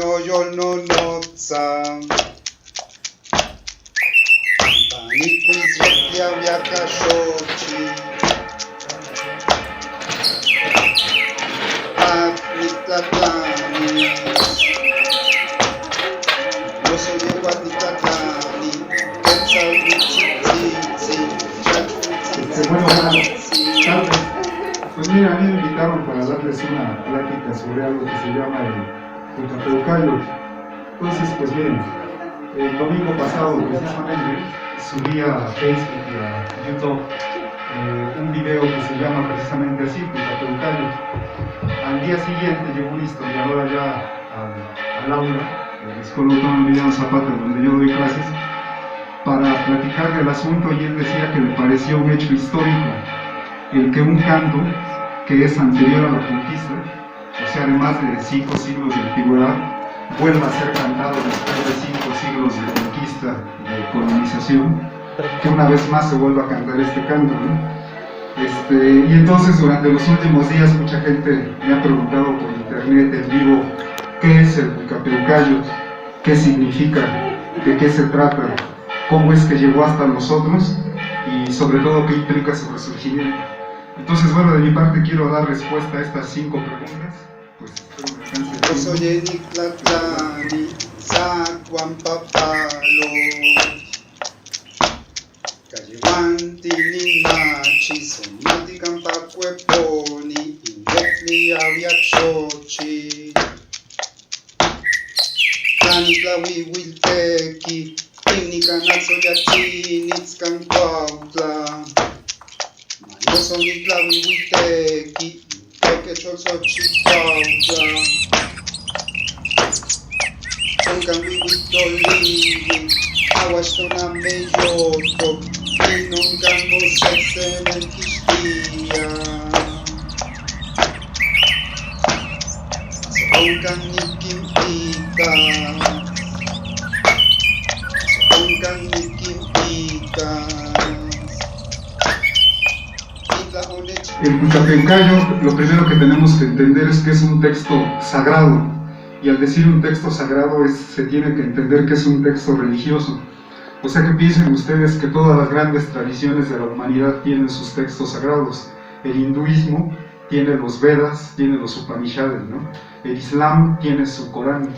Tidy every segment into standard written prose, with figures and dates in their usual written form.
no yo no notza. Pani kuzvetlia vyaka shochi. Apnitlatani. Yo soy el Guatitlatani. Quetzal Mitzitzi. Bueno, buenas tardes. Pues mira, a mí me invitaron para darles una plática sobre algo que se llama el Pucapeucayo. Entonces, pues miren, el domingo pasado precisamente subí a Facebook y a YouTube un video que se llama precisamente así, Pucapeucayo. Al día siguiente llegó un historiador allá al aula de la Escuela Autónoma Emiliano Zapata, donde yo doy clases, para platicar del asunto, y él decía que le parecía un hecho histórico el que un canto que es anterior a la conquista, o sea, de más de 5 siglos de antigüedad, vuelva a ser cantado después de 5 siglos de conquista, de colonización, que una vez más se vuelva a cantar este canto, ¿no? Y entonces durante los últimos días mucha gente me ha preguntado por internet en vivo qué es el Pucapeucayo, qué significa, de qué se trata, cómo es que llegó hasta nosotros y sobre todo qué implica su resurgimiento. Entonces, bueno, de mi parte quiero dar respuesta a estas 5 preguntas. Pues espero que alcance el tiempo. Yo soy Enitlatlani, Zacuan Papalo. Callehuantini Machi, Somatican Pacueponi, Invetli Aviachochi. Tanitlawi Wilteki. Técnica Nazoyachini, Tzcancuautla. Mayosonitlawi Huiteki, Tequecholzochicuautla. Toncanwi Huitoliwi, Aguastonameyoto, Inoncanmosexemenquistia. Zoncanniquimpita. El Pucapeucayo, lo primero que tenemos que entender es que es un texto sagrado, y al decir un texto sagrado se tiene que entender que es un texto religioso. O sea que piensen ustedes que todas las grandes tradiciones de la humanidad tienen sus textos sagrados. El hinduismo tiene los Vedas, tiene los Upanishads, ¿no? El Islam tiene su Corán,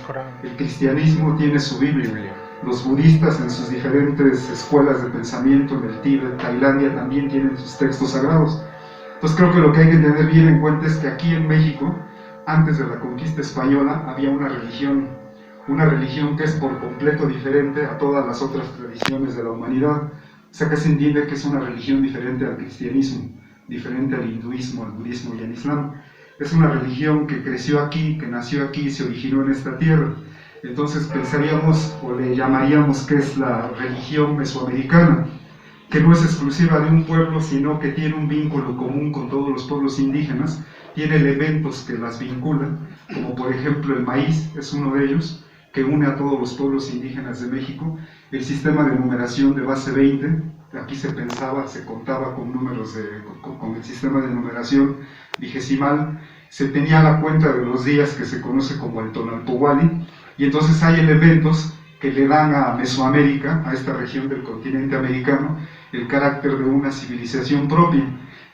el cristianismo tiene su Biblia. Los budistas en sus diferentes escuelas de pensamiento en el Tíbet, Tailandia, también tienen sus textos sagrados. Entonces creo que lo que hay que tener bien en cuenta es que aquí en México, antes de la conquista española, había una religión que es por completo diferente a todas las otras tradiciones de la humanidad. O sea que se entiende que es una religión diferente al cristianismo, diferente al hinduismo, al budismo y al islam. Es una religión que creció aquí, que nació aquí, se originó en esta tierra. Entonces pensaríamos o le llamaríamos que es la religión mesoamericana, que no es exclusiva de un pueblo, sino que tiene un vínculo común con todos los pueblos indígenas, tiene elementos que las vinculan, como por ejemplo el maíz es uno de ellos, que une a todos los pueblos indígenas de México, el sistema de numeración de base 20, aquí se contaba con números, con el sistema de numeración vigesimal, se tenía la cuenta de los días que se conoce como el Tonalpohualli, y entonces hay elementos que le dan a Mesoamérica, a esta región del continente americano, el carácter de una civilización propia.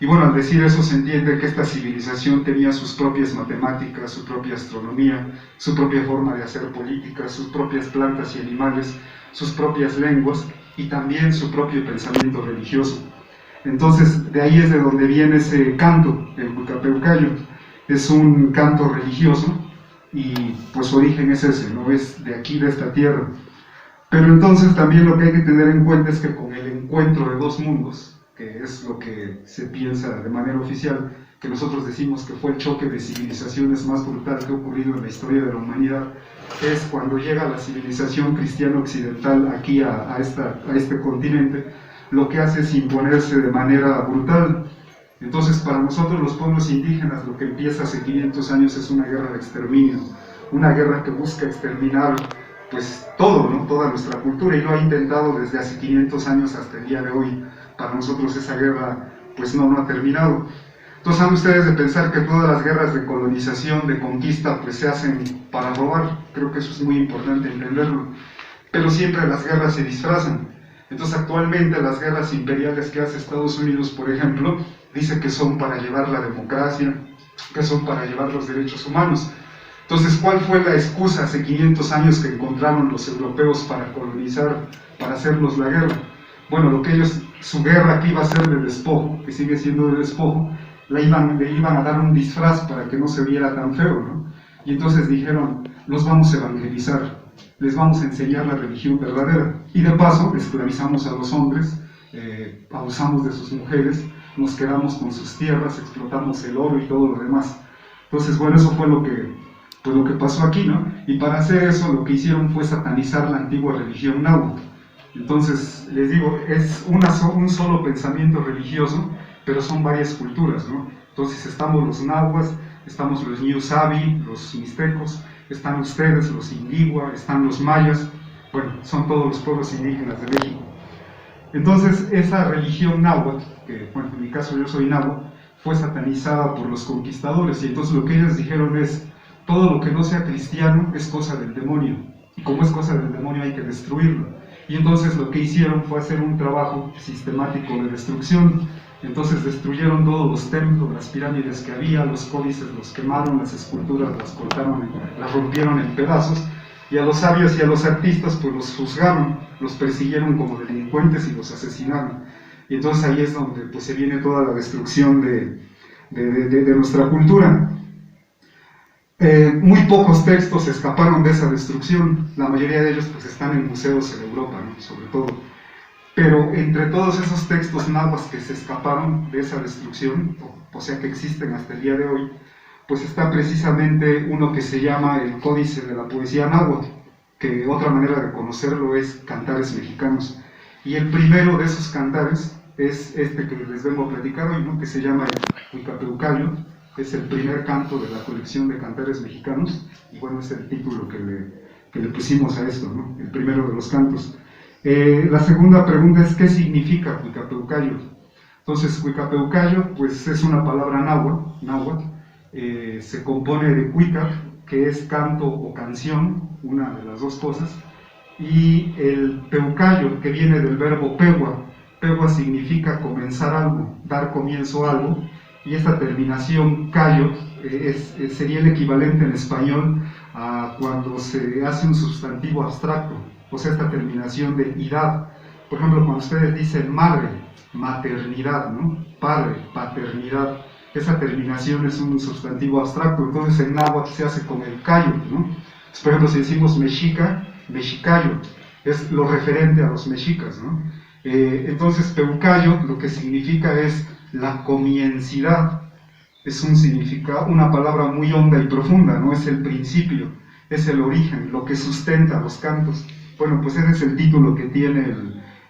Y bueno, al decir eso se entiende que esta civilización tenía sus propias matemáticas, su propia astronomía, su propia forma de hacer política, sus propias plantas y animales, sus propias lenguas y también su propio pensamiento religioso. Entonces, de ahí es de donde viene ese canto, el Pucapeucayo. Es un canto religioso y pues su origen es ese, no es de aquí, de esta tierra. Pero entonces también lo que hay que tener en cuenta es que con el encuentro de dos mundos, que es lo que se piensa de manera oficial, que nosotros decimos que fue el choque de civilizaciones más brutal que ha ocurrido en la historia de la humanidad, es cuando llega la civilización cristiana occidental aquí a este continente, lo que hace es imponerse de manera brutal. Entonces, para nosotros los pueblos indígenas, lo que empieza hace 500 años es una guerra de exterminio, una guerra que busca exterminar pues todo, ¿no? Toda nuestra cultura, y lo ha intentado desde hace 500 años hasta el día de hoy. Para nosotros esa guerra pues no ha terminado. Entonces han ustedes de pensar que todas las guerras de colonización, de conquista, pues se hacen para robar. Creo que eso es muy importante entenderlo. Pero siempre las guerras se disfrazan. Entonces actualmente las guerras imperiales que hace Estados Unidos, por ejemplo, dice que son para llevar la democracia, que son para llevar los derechos humanos. Entonces, ¿cuál fue la excusa hace 500 años que encontraron los europeos para colonizar, para hacernos la guerra? Bueno, lo que ellos, su guerra aquí iba a ser de despojo, que sigue siendo de despojo, le iban a dar un disfraz para que no se viera tan feo, ¿no? Y entonces dijeron, los vamos a evangelizar, les vamos a enseñar la religión verdadera. Y de paso, esclavizamos a los hombres, abusamos de sus mujeres, nos quedamos con sus tierras, explotamos el oro y todo lo demás. Entonces, bueno, eso fue lo que pasó aquí, ¿no? Y para hacer eso, lo que hicieron fue satanizar la antigua religión náhuatl. Entonces, les digo, es un solo pensamiento religioso, pero son varias culturas, ¿no? Entonces, estamos los nahuas, estamos los Ñusabi, los mixtecos, están ustedes, los Indigua, están los mayas, bueno, son todos los pueblos indígenas de México. Entonces, esa religión náhuatl, que, bueno, en mi caso yo soy náhuatl, fue satanizada por los conquistadores, y entonces lo que ellos dijeron es, todo lo que no sea cristiano es cosa del demonio, y como es cosa del demonio hay que destruirlo. Y entonces lo que hicieron fue hacer un trabajo sistemático de destrucción. Entonces destruyeron todos los templos, las pirámides que había, los códices los quemaron, las esculturas las cortaron, las rompieron en pedazos, y a los sabios y a los artistas pues los juzgaron, los persiguieron como delincuentes y los asesinaron. Y entonces ahí es donde pues se viene toda la destrucción de nuestra cultura. Muy pocos textos escaparon de esa destrucción, la mayoría de ellos pues están en museos en Europa, ¿no? Sobre todo. Pero entre todos esos textos náhuatl que se escaparon de esa destrucción, o sea que existen hasta el día de hoy, pues está precisamente uno que se llama el Códice de la Poesía Náhuatl, que otra manera de conocerlo es Cantares Mexicanos. Y el primero de esos cantares es este que les vengo a platicar hoy, ¿no? Que se llama el Huicapeucayotl. Es el primer canto de la colección de cantares mexicanos, y bueno, es el título que le pusimos a esto, ¿no? El primero de los cantos. La segunda pregunta es, ¿qué significa Huicapeucayotl? Entonces, Huicapeucayotl, pues es una palabra náhuatl, se compone de Huicap, que es canto o canción, una de las dos cosas, y el Peucayotl, que viene del verbo pewa. Pewa significa comenzar algo, dar comienzo a algo, y esta terminación cayot sería el equivalente en español a cuando se hace un sustantivo abstracto, o sea, esta terminación de idad. Por ejemplo, cuando ustedes dicen madre, maternidad, ¿no? Padre, paternidad, esa terminación es un sustantivo abstracto, entonces en náhuatl se hace con el cayot, ¿no? Entonces, por ejemplo, si decimos mexica, mexicayot, es lo referente a los mexicas, ¿no? Entonces, peucayot lo que significa es la comiencidad, es un significado, una palabra muy honda y profunda, ¿no? Es el principio, es el origen, lo que sustenta los cantos. Bueno, pues ese es el título que tiene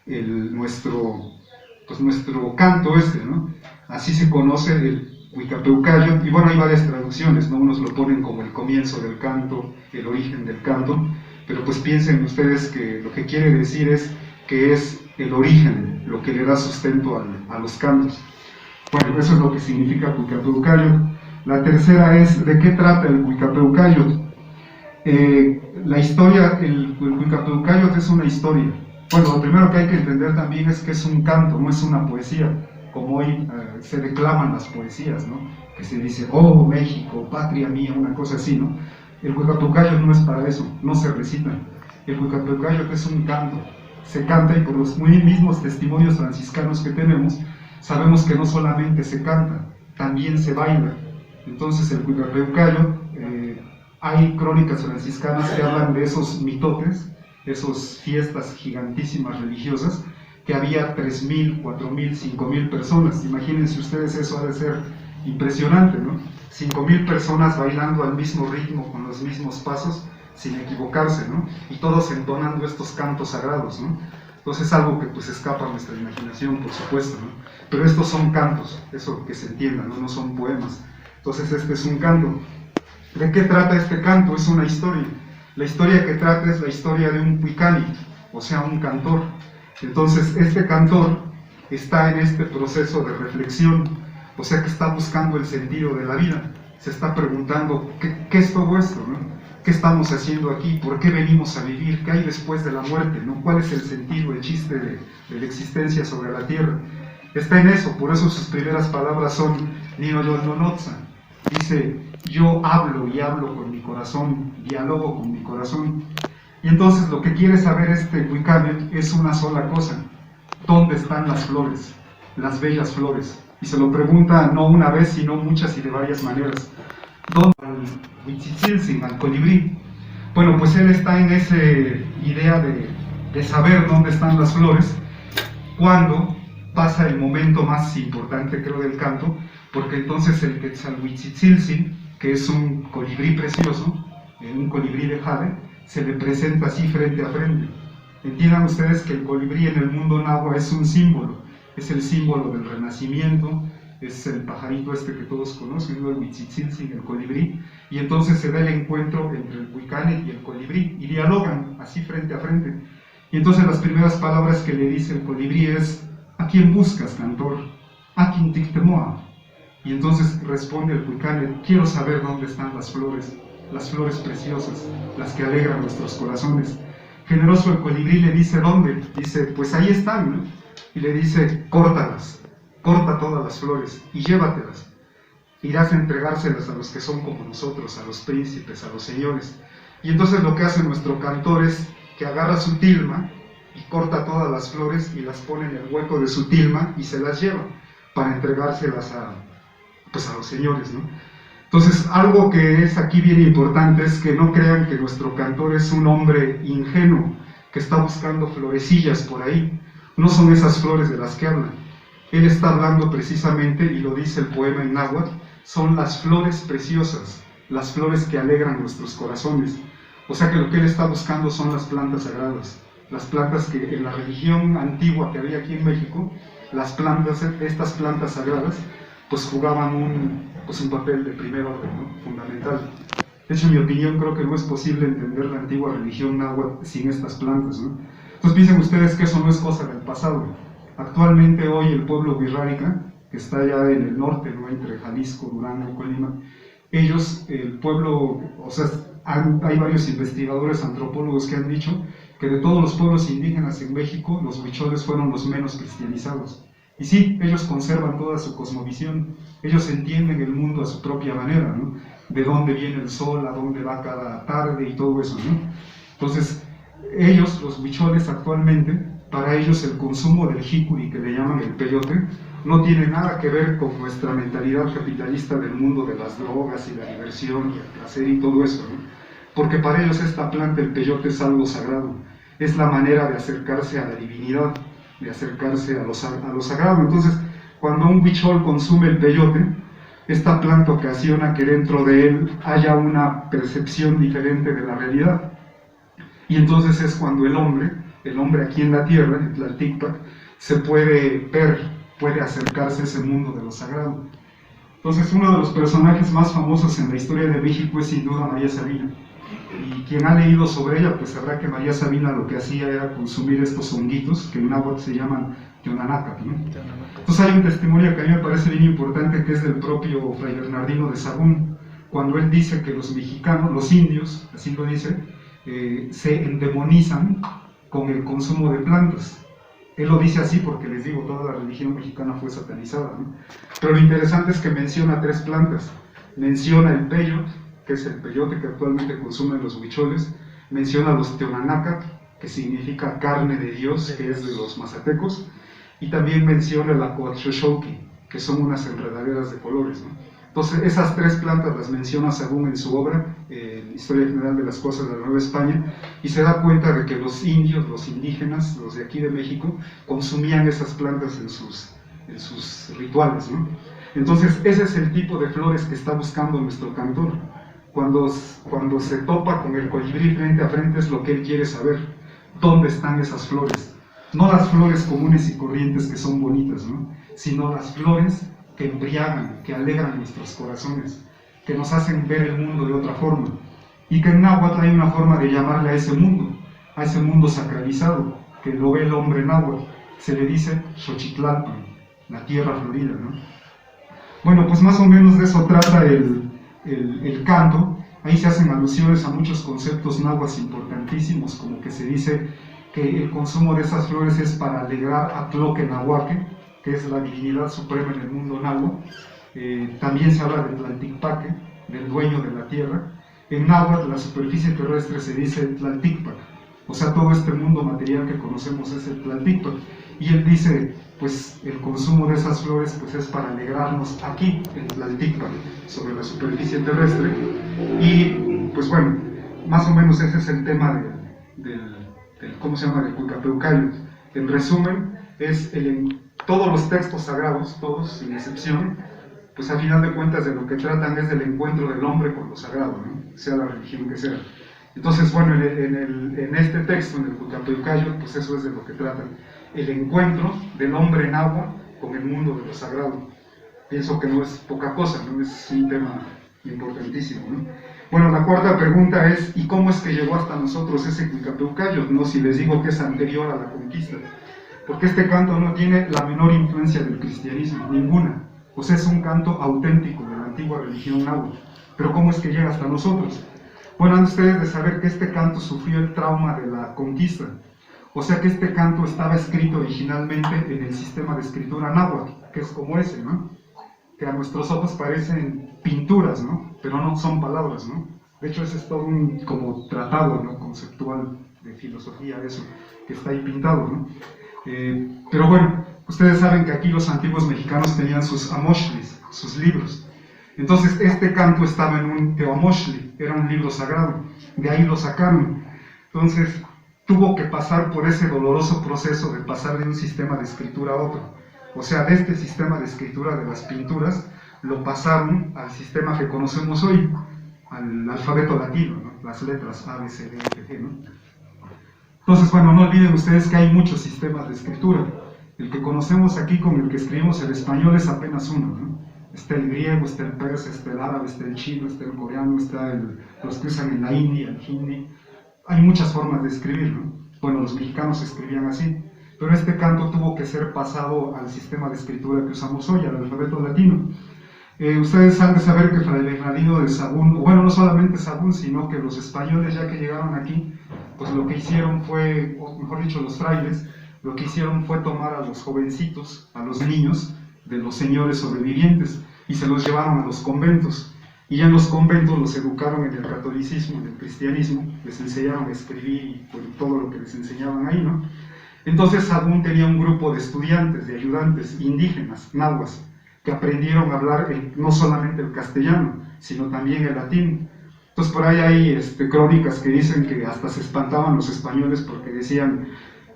nuestro canto ¿no? Así se conoce el Huicapeucayotl, y bueno, hay varias traducciones, ¿no? Unos lo ponen como el comienzo del canto, el origen del canto, pero pues piensen ustedes que lo que quiere decir es que es el origen, lo que le da sustento a los cantos. Bueno, eso es lo que significa Huicapeucayotl. La tercera es, ¿de qué trata el Huicapeucayotl? La historia, el Huicapeucayotl es una historia. Bueno, lo primero que hay que entender también es que es un canto, no es una poesía, como hoy se declaman las poesías, ¿no? Que se dice, oh México, patria mía, una cosa así, ¿no? El Huicapeucayotl no es para eso, no se recita. El Huicapeucayotl es un canto, se canta, y por los muy mismos testimonios franciscanos que tenemos, sabemos que no solamente se canta, también se baila. Entonces el Huicapeucayotl, hay crónicas franciscanas que hablan de esos mitotes, esas fiestas gigantísimas religiosas, que había 3,000, 4,000, 5,000 personas. Imagínense ustedes, eso ha de ser impresionante, ¿no? 5,000 personas bailando al mismo ritmo, con los mismos pasos, sin equivocarse, ¿no? Y todos entonando estos cantos sagrados, ¿no? Entonces es algo que pues escapa a nuestra imaginación, por supuesto, ¿no? Pero estos son cantos, eso que se entienda, ¿no? No son poemas. Entonces este es un canto. ¿De qué trata este canto? Es una historia. La historia que trata es la historia de un huicani, o sea, un cantor. Entonces este cantor está en este proceso de reflexión, O sea que está buscando el sentido de la vida, se está preguntando, ¿qué es todo esto, no? ¿Qué estamos haciendo aquí? ¿Por qué venimos a vivir? ¿Qué hay después de la muerte, no? ¿Cuál es el sentido, el chiste de la existencia sobre la tierra? Está en eso, por eso sus primeras palabras son Nino yo no notza. Dice, yo hablo y hablo con mi corazón, diálogo con mi corazón. Y entonces lo que quiere saber este Huicanet es una sola cosa: ¿dónde están las flores, las bellas flores? Y se lo pregunta no una vez, sino muchas y de varias maneras. ¿Dónde al Huitzitziltzin, al colibrí? Bueno, pues él está en esa idea de saber dónde están las flores, cuando pasa el momento más importante, creo, del canto, porque entonces el Quetzalhuitzitziltzin, que es un colibrí precioso, un colibrí de jade, se le presenta así frente a frente. Entiendan ustedes que el colibrí en el mundo náhuatl es un símbolo, es el símbolo del renacimiento, es el pajarito este que todos conocen, el Huitzitziltzin, el colibrí, y entonces se da el encuentro entre el Huicanet y el colibrí, y dialogan así frente a frente. Y entonces las primeras palabras que le dice el colibrí es: ¿a quién buscas, cantor? ¿A quién tictemoa? Y entonces responde el Huicanet: quiero saber dónde están las flores preciosas, las que alegran nuestros corazones. Generoso el colibrí le dice: ¿dónde? Dice: pues ahí están, ¿no? Y le dice: córtalas, corta todas las flores y llévatelas. Irás a entregárselas a los que son como nosotros, a los príncipes, a los señores. Y entonces lo que hace nuestro cantor es que agarra su tilma y corta todas las flores y las pone en el hueco de su tilma y se las lleva para entregárselas a los señores, ¿no? Entonces, algo que es aquí bien importante es que no crean que nuestro cantor es un hombre ingenuo que está buscando florecillas por ahí. No son esas flores de las que habla. Él está hablando precisamente, y lo dice el poema en náhuatl, son las flores preciosas, las flores que alegran nuestros corazones. O sea que lo que él está buscando son las plantas sagradas, las plantas que en la religión antigua que había aquí en México, las plantas, estas plantas sagradas, pues jugaban un papel de primer orden, ¿no? Fundamental. De hecho, en mi opinión, creo que no es posible entender la antigua religión náhuatl sin estas plantas, ¿no? Entonces piensen ustedes que eso no es cosa del pasado. Actualmente hoy el pueblo wixárika, que está allá en el norte, ¿no? Entre Jalisco, Durango, Colima, ellos, el pueblo, o sea, hay varios investigadores, antropólogos que han dicho que de todos los pueblos indígenas en México, los huicholes fueron los menos cristianizados. Y sí, ellos conservan toda su cosmovisión, ellos entienden el mundo a su propia manera, ¿no? De dónde viene el sol, a dónde va cada tarde y todo eso, ¿no? Entonces, ellos, los huicholes actualmente, para ellos el consumo del jicuri, que le llaman el peyote, no tiene nada que ver con nuestra mentalidad capitalista del mundo de las drogas y la diversión y el placer y todo eso, ¿no? Porque para ellos esta planta, el peyote, es algo sagrado, es la manera de acercarse a la divinidad, de acercarse a lo sagrado. Entonces, cuando un huichol consume el peyote, esta planta ocasiona que dentro de él haya una percepción diferente de la realidad. Y entonces es cuando el hombre aquí en la tierra, en Tlalticpac, se puede ver, puede acercarse a ese mundo de lo sagrado. Entonces, uno de los personajes más famosos en la historia de México es sin duda María Sabina. Y quien ha leído sobre ella, pues sabrá que María Sabina lo que hacía era consumir estos honguitos, que en náhuatl se llaman teonanacac, ¿no? Entonces hay un testimonio que a mí me parece bien importante, que es del propio Fray Bernardino de Sahagún, cuando él dice que los mexicanos, los indios, así lo dice, se endemonizan con el consumo de plantas. Él lo dice así porque, les digo, toda la religión mexicana fue satanizada, ¿no? Pero lo interesante es que menciona 3 plantas. Menciona el peyote, que es el peyote que actualmente consumen los huicholes. Menciona los teonanacac, que significa carne de Dios, que es de los mazatecos. Y también menciona la coatxoxauqui, que son unas enredaderas de colores, ¿no? Entonces, esas 3 plantas las menciona Sahagún en su obra, Historia General de las Cosas de la Nueva España, y se da cuenta de que los indios, los indígenas, los de aquí de México, consumían esas plantas en sus rituales, ¿no? Entonces, ese es el tipo de flores que está buscando nuestro cantor. Cuando se topa con el colibrí frente a frente, es lo que él quiere saber: ¿dónde están esas flores? No las flores comunes y corrientes que son bonitas, ¿no? Sino las flores que embriagan, que alegran nuestros corazones, que nos hacen ver el mundo de otra forma. Y que en náhuatl hay una forma de llamarle a ese mundo sacralizado, que lo ve el hombre náhuatl. Se le dice Xochitlalpan, la tierra florida, ¿no? Bueno, pues más o menos de eso trata el canto. Ahí se hacen alusiones a muchos conceptos náhuatl importantísimos, como que se dice que el consumo de esas flores es para alegrar a Tloquenahuaque, que es la divinidad suprema en el mundo náhuatl. También se habla de Tlalticpaque, del dueño de la tierra. En náhuatl la superficie terrestre se dice Tlalticpac, o sea, todo este mundo material que conocemos es el Tlalticpac. Y él dice, pues el consumo de esas flores pues es para alegrarnos aquí en Tlalticpac, sobre la superficie terrestre. Y pues bueno, más o menos ese es el tema del ¿cómo se llama?, del Cuicapeucayotl. En resumen, es todos los textos sagrados, todos sin excepción, pues a final de cuentas de lo que tratan es del encuentro del hombre con lo sagrado, ¿no?, sea la religión que sea. Entonces, bueno, en este texto, en el Cuicapeucayotl, pues eso es de lo que tratan, el encuentro del hombre en agua con el mundo de lo sagrado. Pienso que no es poca cosa, ¿no?, es un tema importantísimo, ¿no? Bueno, la cuarta pregunta es, ¿y cómo es que llegó hasta nosotros ese Cuicapeucayotl, no? Si les digo que es anterior a la conquista, porque este canto no tiene la menor influencia del cristianismo, ninguna. O sea, es un canto auténtico de la antigua religión náhuatl. Pero ¿cómo es que llega hasta nosotros? Bueno, han ustedes de saber que este canto sufrió el trauma de la conquista. O sea que este canto estaba escrito originalmente en el sistema de escritura náhuatl, que es como ese, ¿no?, que a nuestros ojos parecen pinturas, ¿no?, pero no son palabras, ¿no? De hecho, ese es todo un como tratado, ¿no?, conceptual de filosofía, eso, que está ahí pintado, ¿no? Pero bueno, ustedes saben que aquí los antiguos mexicanos tenían sus amoshlis, sus libros. Entonces, este canto estaba en un teomoshli, era un libro sagrado, de ahí lo sacaron. Entonces, tuvo que pasar por ese doloroso proceso de pasar de un sistema de escritura a otro. O sea, de este sistema de escritura de las pinturas, lo pasaron al sistema que conocemos hoy, al alfabeto latino, ¿no?, las letras A, B, C, D, F, G, ¿no? Entonces, bueno, no olviden ustedes que hay muchos sistemas de escritura. El que conocemos aquí con el que escribimos el español es apenas uno, ¿no? Está el griego, está el persa, está el árabe, está el chino, está el coreano, está los que usan en la India, el hindi. Hay muchas formas de escribir, ¿no? Bueno, los mexicanos escribían así, pero este canto tuvo que ser pasado al sistema de escritura que usamos hoy, al alfabeto latino. Ustedes han de saber que Fray Bernardino de Sahagún, bueno, no solamente Sahagún, sino que los españoles, ya que llegaron aquí, pues lo que hicieron fue, o mejor dicho, los frailes, lo que hicieron fue tomar a los jovencitos, a los niños de los señores sobrevivientes, y se los llevaron a los conventos. Y ya en los conventos los educaron en el catolicismo, en el cristianismo, les enseñaron a escribir y pues, todo lo que les enseñaban ahí, ¿no? Entonces Sahagún tenía un grupo de estudiantes, de ayudantes indígenas, nahuas, que aprendieron a hablar no solamente el castellano, sino también el latín. Entonces por ahí hay crónicas que dicen que hasta se espantaban los españoles porque decían,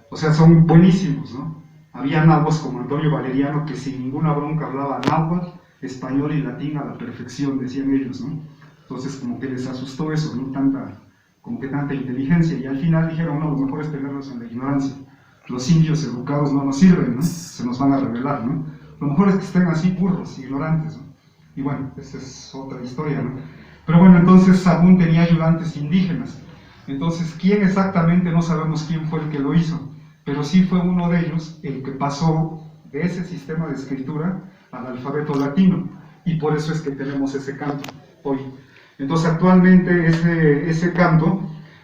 o sea, son buenísimos, ¿no? Había nahuas como Antonio Valeriano que sin ninguna bronca hablaba náhuatl, español y latín a la perfección, decían ellos, ¿no? Entonces como que les asustó eso, ¿no? Tanta inteligencia, y al final dijeron, no, lo mejor es tenerlos en la ignorancia. Los indios educados no nos sirven, ¿no? Se nos van a rebelar, ¿no? Lo mejor es que estén así burros, ignorantes, ¿no? Y bueno, esa es otra historia, ¿no? Pero bueno, entonces Sahagún tenía ayudantes indígenas. Entonces, ¿quién exactamente? No sabemos quién fue el que lo hizo, pero sí fue uno de ellos el que pasó de ese sistema de escritura al alfabeto latino, y por eso es que tenemos ese canto hoy. Entonces, actualmente ese canto,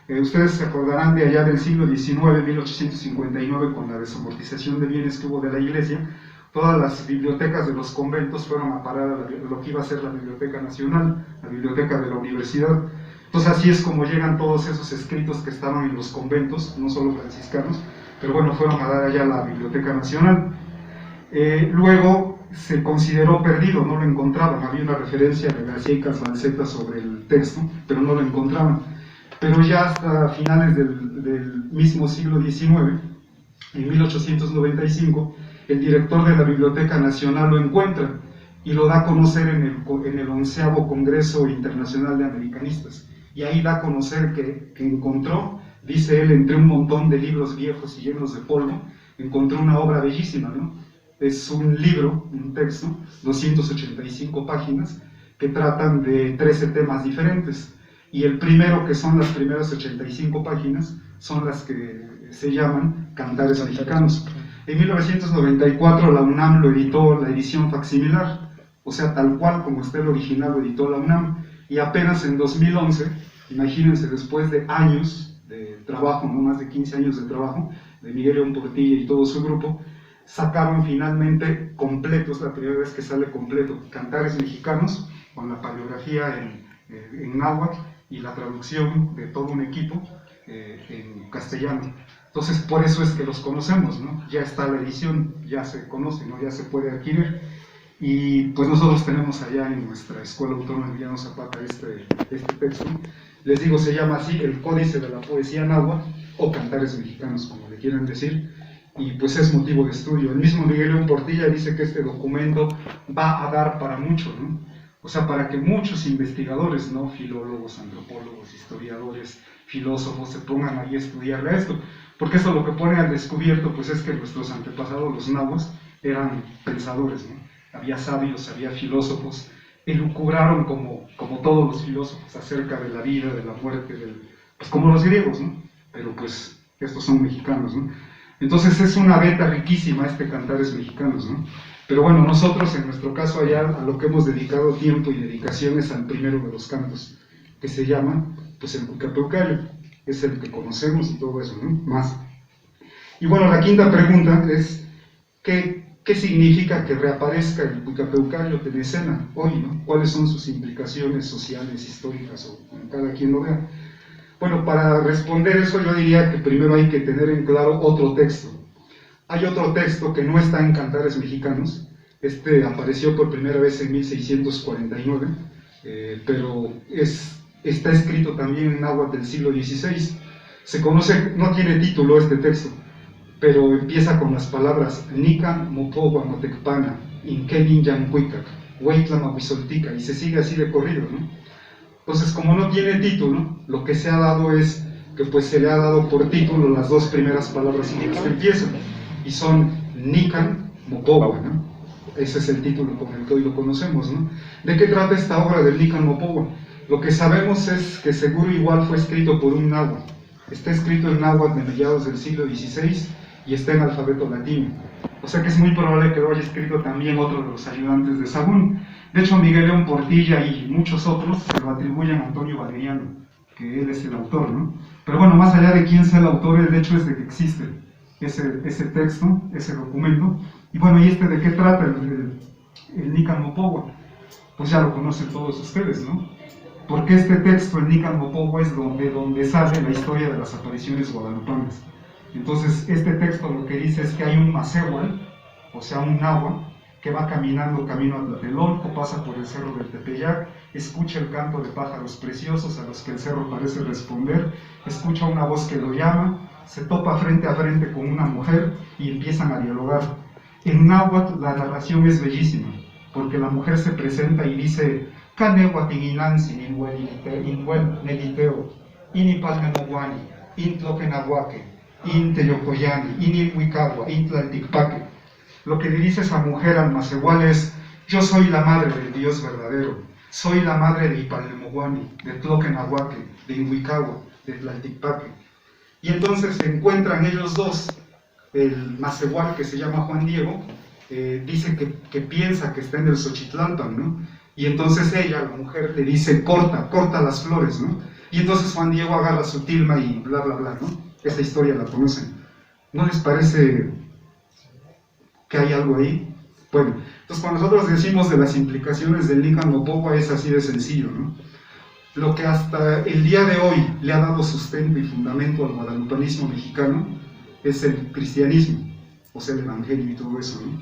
ustedes se acordarán de allá del siglo XIX, 1859, con la desamortización de bienes que hubo de la iglesia. Todas las bibliotecas de los conventos fueron a parar a lo que iba a ser la Biblioteca Nacional, la biblioteca de la universidad. Entonces así es como llegan todos esos escritos que estaban en los conventos, no solo franciscanos, pero bueno, fueron a dar allá a la Biblioteca Nacional. Luego se consideró perdido, no lo encontraban, había una referencia de García y Calzanceta sobre el texto, pero no lo encontraban. Pero ya hasta finales del mismo siglo XIX, en 1895, el director de la Biblioteca Nacional lo encuentra y lo da a conocer en el 11º Congreso Internacional de Americanistas. Y ahí da a conocer que encontró, dice él, entre un montón de libros viejos y llenos de polvo, encontró una obra bellísima, ¿no? Es un libro, un texto, 285 páginas, que tratan de 13 temas diferentes. Y el primero, que son las primeras 85 páginas, son las que se llaman Cantares Mexicanos. En 1994 la UNAM lo editó la edición facsimilar, o sea, tal cual como está el original lo editó la UNAM, y apenas en 2011, imagínense, después de años de trabajo, no más de 15 años de trabajo, de Miguel León Portilla y todo su grupo, sacaron finalmente completo, es la primera vez que sale completo, Cantares Mexicanos, con la paleografía en náhuatl y la traducción de todo un equipo en castellano. Entonces, por eso es que los conocemos, ¿no? Ya está la edición, ya se conoce, ¿no? Ya se puede adquirir. Y pues nosotros tenemos allá en nuestra Escuela Autónoma de Emiliano Zapata este texto. Les digo, se llama así el Códice de la Poesía Náhuatl, o Cantares Mexicanos, como le quieran decir, y pues es motivo de estudio. El mismo Miguel León Portilla dice que este documento va a dar para mucho, ¿no? O sea, para que muchos investigadores, ¿no? Filólogos, antropólogos, historiadores, filósofos se pongan ahí a estudiarle esto, porque eso lo que pone al descubierto pues es que nuestros antepasados, los nahuas, eran pensadores, ¿no? Había sabios, había filósofos, elucubraron como todos los filósofos acerca de la vida, de la muerte, pues como los griegos, ¿no? Pero pues estos son mexicanos, ¿no? Entonces es una beta riquísima este Cantares Mexicanos, ¿no? Pero bueno, nosotros en nuestro caso allá a lo que hemos dedicado tiempo y dedicación es al primero de los cantos, que se llama pues el Huicapeucayo, es el que conocemos y todo eso, ¿no? Más. Y bueno, la quinta pregunta es, ¿qué significa que reaparezca el Huicapeucayo en escena hoy, ¿no? ¿Cuáles son sus implicaciones sociales, históricas, o como cada quien lo vea? Bueno, para responder eso yo diría que primero hay que tener en claro otro texto. Hay otro texto que no está en Cantares Mexicanos, este apareció por primera vez en 1649, pero está escrito también en náhuatl del siglo XVI. Se conoce, no tiene título este texto, pero empieza con las palabras Nican Mopowa Motecpana, Inkenin Yancuicac, Huaytlama Huizoltica, y se sigue así de corrido, ¿no? Entonces, como no tiene título, lo que se ha dado es que pues se le ha dado por título las dos primeras palabras con las que empiezan, y son Nican Mopowa, ¿no? Ese es el título con el que hoy lo conocemos, ¿no? ¿De qué trata esta obra del Nican Mopowa? Lo que sabemos es que seguro igual fue escrito por un náhuatl. Está escrito en náhuatl de mediados del siglo XVI y está en alfabeto latino. O sea que es muy probable que lo haya escrito también otro de los ayudantes de Sahagún. De hecho, Miguel León Portilla y muchos otros se lo atribuyen a Antonio Valeriano, que él es el autor, ¿no? Pero bueno, más allá de quién sea el autor, el hecho es de que existe ese texto, ese documento. Y bueno, ¿y de qué trata el Nican Mopowa? Pues ya lo conocen todos ustedes, ¿no? Porque este texto, el Nican Mopowa, es donde sale la historia de las apariciones guadalupanas. Entonces, este texto lo que dice es que hay un macehual, o sea, un náhuatl, que va caminando camino a Tlatelolco, pasa por el cerro del Tepeyac, escucha el canto de pájaros preciosos a los que el cerro parece responder, escucha una voz que lo llama, se topa frente a frente con una mujer y empiezan a dialogar. En náhuatl la narración es bellísima, porque la mujer se presenta y dice Canehuatinginansi inhuel neliteo, inipalmemoguani, intloquenahuaque, inteyocoyani, inilhuicagua, intlalticpaque. Lo que le dice esa mujer al macehual es: yo soy la madre del Dios verdadero, soy la madre de Ipalnemoguani, de Tloquenahuaque, de Inhuicagua, de Tlalticpaque. Y entonces se encuentran ellos dos. El macehual, que se llama Juan Diego, dice que piensa que está en el Xochitlalpan, ¿no? Y entonces ella, la mujer, le dice: corta las flores, ¿no? Y entonces Juan Diego agarra su tilma y bla, bla, bla, ¿no? Esa historia la conocen. ¿No les parece que hay algo ahí? Bueno, entonces cuando nosotros decimos de las implicaciones del Nican Mopowa es así de sencillo, ¿no? Lo que hasta el día de hoy le ha dado sustento y fundamento al guadalupanismo mexicano es el cristianismo, o sea, el evangelio y todo eso, ¿no?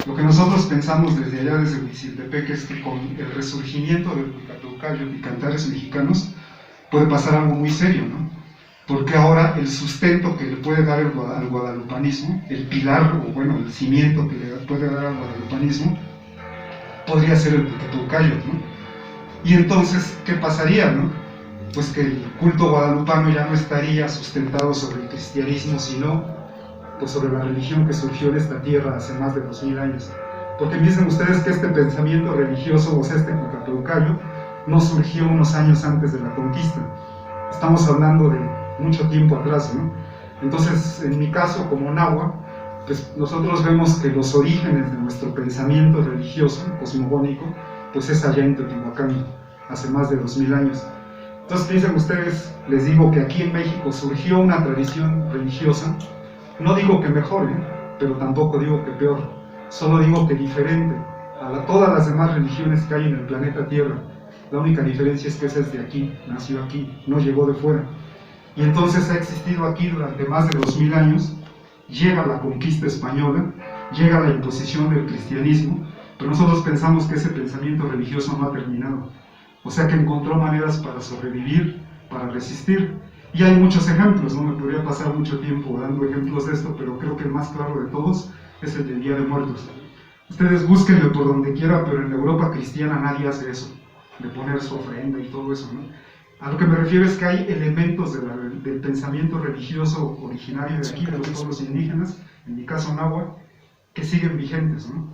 Lo que nosotros pensamos desde allá, desde Huitzilopochtli, es que con el resurgimiento del Huicapeucayo y Cantares Mexicanos puede pasar algo muy serio, ¿no? Porque ahora el sustento que le puede dar al guadalupanismo, el pilar, o bueno, el cimiento que le puede dar al guadalupanismo, podría ser el Huicapeucayo, ¿no? Y entonces, ¿qué pasaría, no? Pues que el culto guadalupano ya no estaría sustentado sobre el cristianismo, sino pues sobre la religión que surgió en esta tierra hace más de 2000 años. Porque piensen ustedes que este pensamiento religioso, o sea, este Huicapeucayo, no surgió unos años antes de la conquista. Estamos hablando de mucho tiempo atrás, ¿no? Entonces, en mi caso, como náhuatl, pues nosotros vemos que los orígenes de nuestro pensamiento religioso, cosmogónico, pues es allá en Teotihuacán, hace más de 2000 años. Entonces dicen ustedes, les digo que aquí en México surgió una tradición religiosa, no digo que mejor, pero tampoco digo que peor, solo digo que diferente a todas las demás religiones que hay en el planeta Tierra. La única diferencia es que esa es de aquí, nació aquí, no llegó de fuera. Y entonces ha existido aquí durante más de 2000 años, llega la conquista española, llega la imposición del cristianismo, pero nosotros pensamos que ese pensamiento religioso no ha terminado. O sea que encontró maneras para sobrevivir, para resistir. Y hay muchos ejemplos, no me podría pasar mucho tiempo dando ejemplos de esto, pero creo que el más claro de todos es el del Día de Muertos. Ustedes búsquenlo por donde quiera, pero en la Europa cristiana nadie hace eso, de poner su ofrenda y todo eso, ¿no? A lo que me refiero es que hay elementos del pensamiento religioso originario de aquí, de los pueblos indígenas, en mi caso náhuatl, que siguen vigentes, ¿no?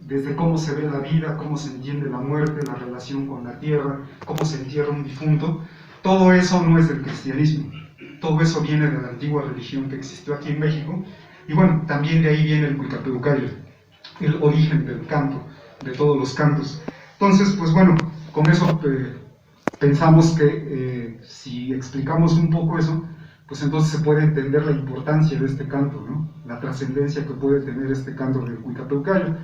Desde cómo se ve la vida, cómo se entiende la muerte, la relación con la tierra, cómo se entierra un difunto, todo eso no es del cristianismo, todo eso viene de la antigua religión que existió aquí en México, y bueno, también de ahí viene el Cuicapeucayo, el origen del canto, de todos los cantos. Entonces, pues bueno, con eso pensamos que si explicamos un poco eso, pues entonces se puede entender la importancia de este canto, ¿no? La trascendencia que puede tener este canto del Cuicapeucayo.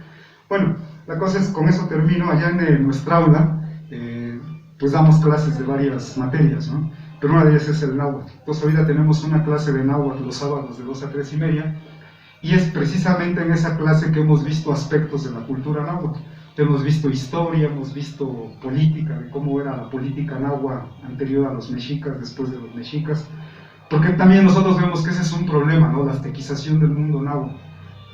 Bueno, la cosa es, con eso termino. Allá en nuestra aula, pues damos clases de varias materias, ¿no? Pero una de ellas es el náhuatl. Entonces ahorita tenemos una clase de náhuatl los sábados de 2 a 3 y media, y es precisamente en esa clase que hemos visto aspectos de la cultura náhuatl. Hemos visto historia, hemos visto política, de cómo era la política náhuatl anterior a los mexicas, después de los mexicas, porque también nosotros vemos que ese es un problema, ¿no? La aztequización del mundo náhuatl.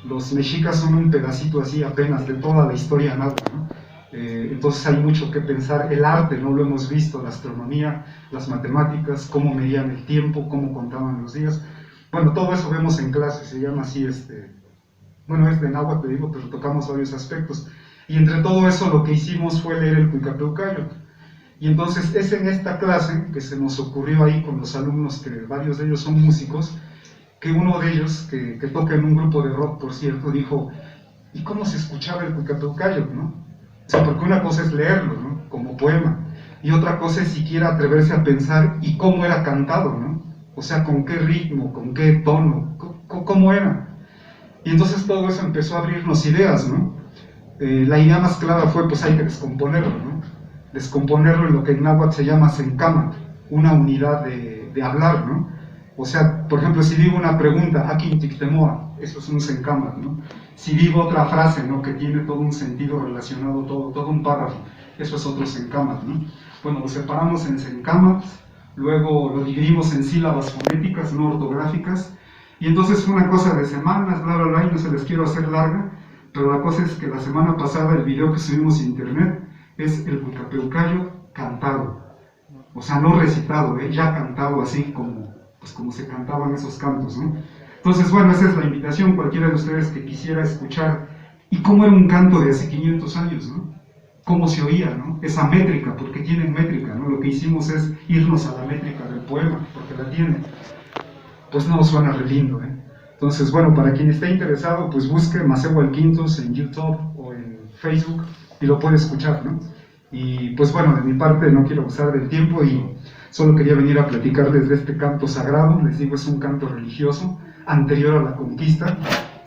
Los mexicas son un pedacito así apenas de toda la historia náhuatl, ¿no? Entonces hay mucho que pensar. El arte, ¿no? Lo hemos visto, la astronomía, las matemáticas, cómo medían el tiempo, cómo contaban los días. Bueno, todo eso vemos en clase, se llama así, bueno, es de náhuatl, te digo, pero tocamos varios aspectos. Y entre todo eso lo que hicimos fue leer el Cuicapeucayo. Y entonces es en esta clase que se nos ocurrió ahí con los alumnos, que varios de ellos son músicos, que uno de ellos, que toca en un grupo de rock, por cierto, dijo, ¿y cómo se escuchaba el Cuicapeucayo, no? O sea, porque una cosa es leerlo, ¿no? Como poema, y otra cosa es siquiera atreverse a pensar, ¿y cómo era cantado, no? O sea, ¿con qué ritmo, con qué tono, cómo era? Y entonces todo eso empezó a abrirnos ideas, ¿no? La idea más clara fue, pues hay que descomponerlo, ¿no? Descomponerlo en lo que en náhuatl se llama sencama, una unidad de hablar, ¿no? O sea, por ejemplo, si digo una pregunta, "Akin tictemoa", eso es un sencama, ¿no? Si digo otra frase, ¿no? Que tiene todo un sentido relacionado, todo un párrafo, eso es otro sencama, ¿no? Bueno, lo separamos en sencamas, luego lo dividimos en sílabas fonéticas, no ortográficas, y entonces fue una cosa de semanas, bla, bla, bla, y no se les quiero hacer larga, pero la cosa es que la semana pasada el video que subimos a internet es el Cuicapeucayo cantado, o sea, no recitado, ya cantado así como se cantaban esos cantos, ¿no? Entonces, bueno, esa es la invitación, cualquiera de ustedes que quisiera escuchar, y cómo era un canto de hace 500 años, ¿no? Cómo se oía, ¿no? Esa métrica, porque tienen métrica, ¿no? Lo que hicimos es irnos a la métrica del poema, porque la tienen. Pues no, suena re lindo, ¿eh? Entonces, bueno, para quien esté interesado, pues busque Masehual Quintos en YouTube o en Facebook y lo puede escuchar, ¿no? Y pues bueno, de mi parte no quiero abusar del tiempo y solo quería venir a platicarles de este canto sagrado. Les digo, es un canto religioso anterior a la conquista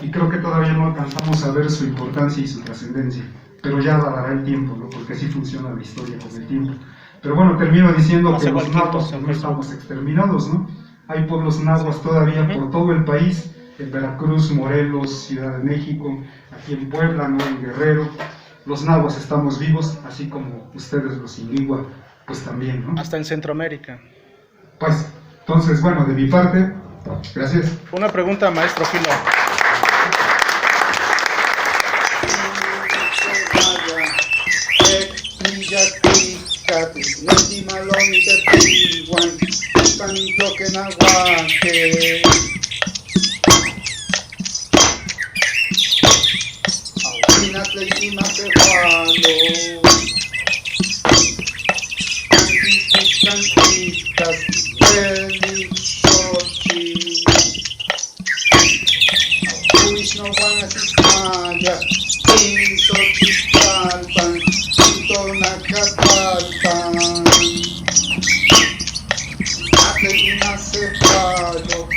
y creo que todavía no alcanzamos a ver su importancia y su trascendencia, pero ya la dará el tiempo, ¿no? Porque así funciona la historia con el tiempo. Pero bueno, termino diciendo que los nahuas no estamos exterminados, ¿no? Hay pueblos nahuas todavía por todo el país, en Veracruz, Morelos, Ciudad de México, aquí en Puebla, ¿no? En Guerrero. Los nahuas estamos vivos, así como ustedes los inlingua, pues también, ¿no? Hasta en Centroamérica. Pues, entonces, bueno, de mi parte, gracias. Una pregunta, maestro Filo. sepalo